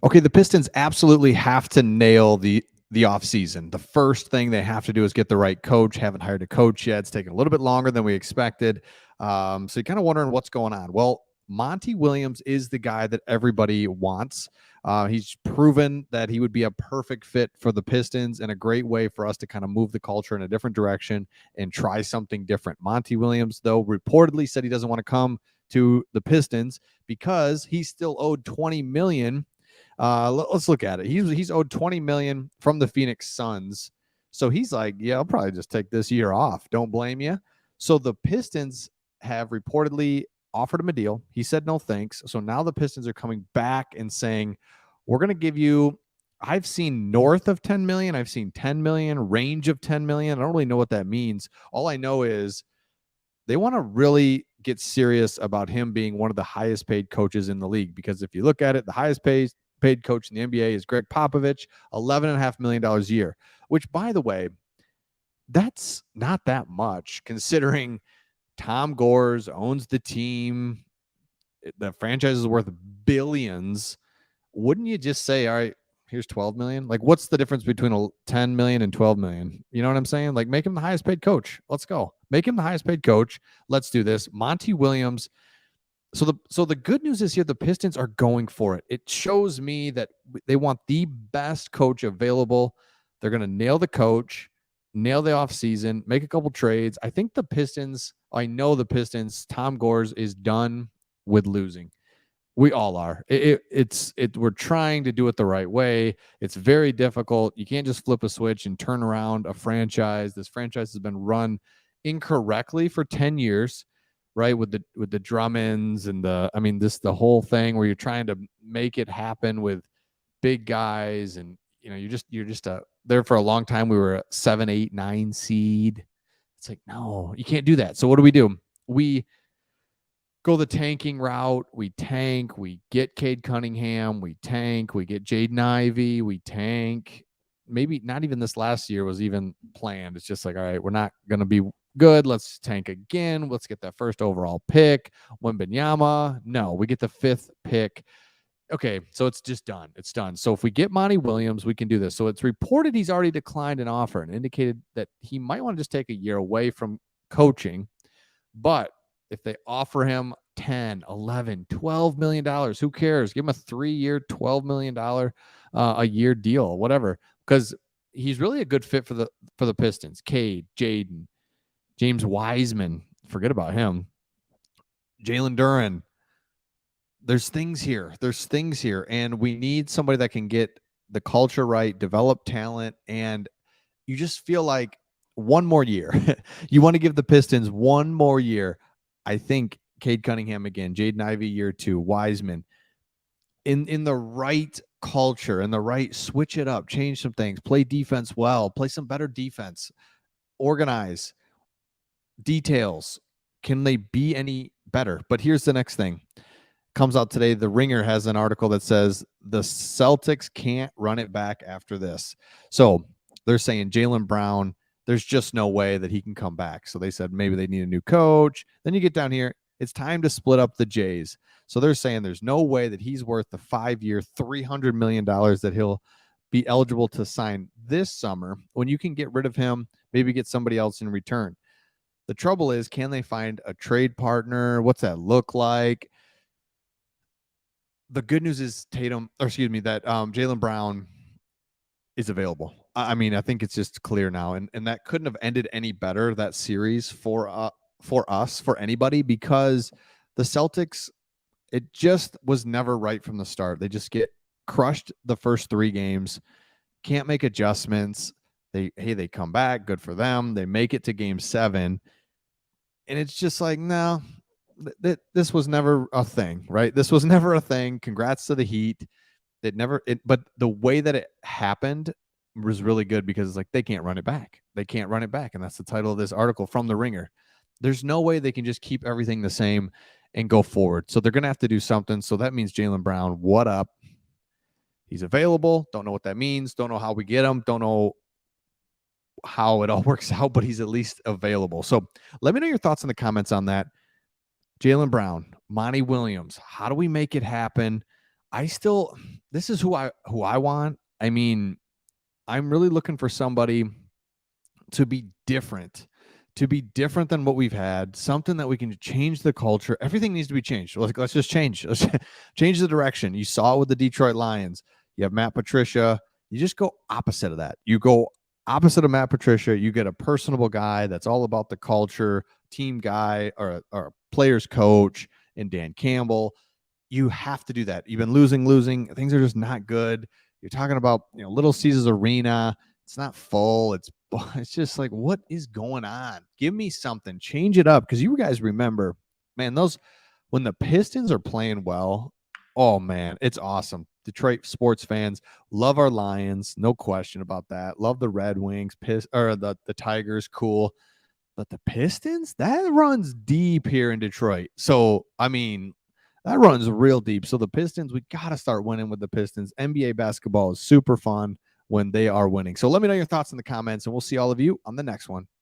Okay, the Pistons absolutely have to nail the offseason. The first thing they have to do is get the right coach. Haven't hired a coach yet. It's taking a little bit longer than we expected. So you're kind of wondering what's going on. Well, Monty Williams is the guy that everybody wants. He's proven that he would be a perfect fit for the Pistons and a great way for us to kind of move the culture in a different direction and try something different. Monty Williams, though, reportedly said he doesn't want to come to the Pistons because he's still owed $20 million. Let's look at it. He's owed $20 million from the Phoenix Suns. So he's like, yeah, I'll probably just take this year off. Don't blame you. So the Pistons have reportedly offered him a deal. He said no thanks. So now the Pistons are coming back and saying, we're going to give you, I've seen north of 10 million. I've seen 10 million, range of 10 million. I don't really know what that means. All I know is they want to really get serious about him being one of the highest paid coaches in the league. Because if you look at it, the highest paid coach in the NBA is Greg Popovich, $11.5 million a year, which, by the way, that's not that much considering Tom Gores owns the team. The franchise is worth billions. Wouldn't you just say, all right, here's 12 million? Like, what's the difference between a 10 million and 12 million? You know what I'm saying? Like, make him the highest paid coach. Let's go. Make him the highest paid coach. Let's do this. Monty Williams. So the good news is here the Pistons are going for it. It shows me that they want the best coach available. They're going to nail the coach, nail the offseason, make a couple trades. I think the Pistons, I know the Pistons, Tom Gores is done with losing. We all are. We're trying to do it the right way. It's very difficult. You can't just flip a switch and turn around a franchise. This franchise has been run incorrectly for 10 years, right? With the Drummonds and the whole thing where you're trying to make it happen with big guys, and you're just there for a long time. We were a 7, 8, 9 seed. It's like, no, you can't do that. So what do? We go the tanking route. We tank. We get Cade Cunningham. We tank. We get Jaden Ivey. We tank. Maybe not even this last year was even planned. It's just like, all right, we're not going to be good. Let's tank again. Let's get that first overall pick. Wembanyama. No, we get the 5th pick. Okay, so it's just done. It's done. So if we get Monty Williams, we can do this. So it's reported he's already declined an offer and indicated that he might want to just take a year away from coaching. But if they offer him 10, 11, 12 million dollars, who cares? Give him a 3-year, $12 million a year deal, whatever, because he's really a good fit for the Pistons. Cade, Jaden, James Wiseman, forget about him. Jalen Duren. There's things here. And we need somebody that can get the culture right, develop talent, and you just feel like one more year. You want to give the Pistons one more year. I think Cade Cunningham again, Jaden Ivey year 2, Wiseman, in the right culture and the right, switch it up, change some things, play defense well, play some better defense, organize, details. Can they be any better? But here's the next thing. Comes out today. The Ringer has an article that says the Celtics can't run it back after this. So they're saying Jaylen Brown, there's just no way that he can come back. So they said maybe they need a new coach. Then you get down here, it's time to split up the Jays. So they're saying there's no way that he's worth the 5-year, $300 million that he'll be eligible to sign this summer, when you can get rid of him, maybe get somebody else in return. The trouble is, can they find a trade partner? What's that look like? The good news is that Jaylen Brown is available. I mean, I think it's just clear now, and that couldn't have ended any better, that series for us, for anybody, because the Celtics, it just was never right from the start. They just get crushed the first 3 games, can't make adjustments. They come back, good for them. They make it to game 7, and it's just like, no. This was never a thing, right? This was never a thing. Congrats to the Heat. But the way that it happened was really good, because it's like they can't run it back. They can't run it back. And that's the title of this article from the Ringer. There's no way they can just keep everything the same and go forward. So they're going to have to do something. So that means Jaylen Brown, what up? He's available. Don't know what that means. Don't know how we get him. Don't know how it all works out, but he's at least available. So let me know your thoughts in the comments on that. Jaylen Brown, Monty Williams, how do we make it happen? this is who I want. I mean, I'm really looking for somebody to be different, than what we've had, something that we can change the culture. Everything needs to be changed. Let's just change. Let's change the direction. You saw it with the Detroit Lions. You have Matt Patricia. You just go opposite of that. You go opposite of Matt Patricia. You get a personable guy that's all about the culture, team guy, or a player's coach, and Dan Campbell. You have to do that. You've been losing. Things are just not good. You're talking about, Little Caesars Arena. It's not full. It's just like, what is going on? Give me something. Change it up. Because you guys remember, man, when the Pistons are playing well, oh man, it's awesome. Detroit sports fans love our Lions, no question about that. Love the Red Wings, the Tigers, cool. But the Pistons, that runs deep here in Detroit. So, I mean, that runs real deep. So the Pistons, we got to start winning with the Pistons. NBA basketball is super fun when they are winning. So let me know your thoughts in the comments, and we'll see all of you on the next one.